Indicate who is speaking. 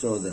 Speaker 1: 14۔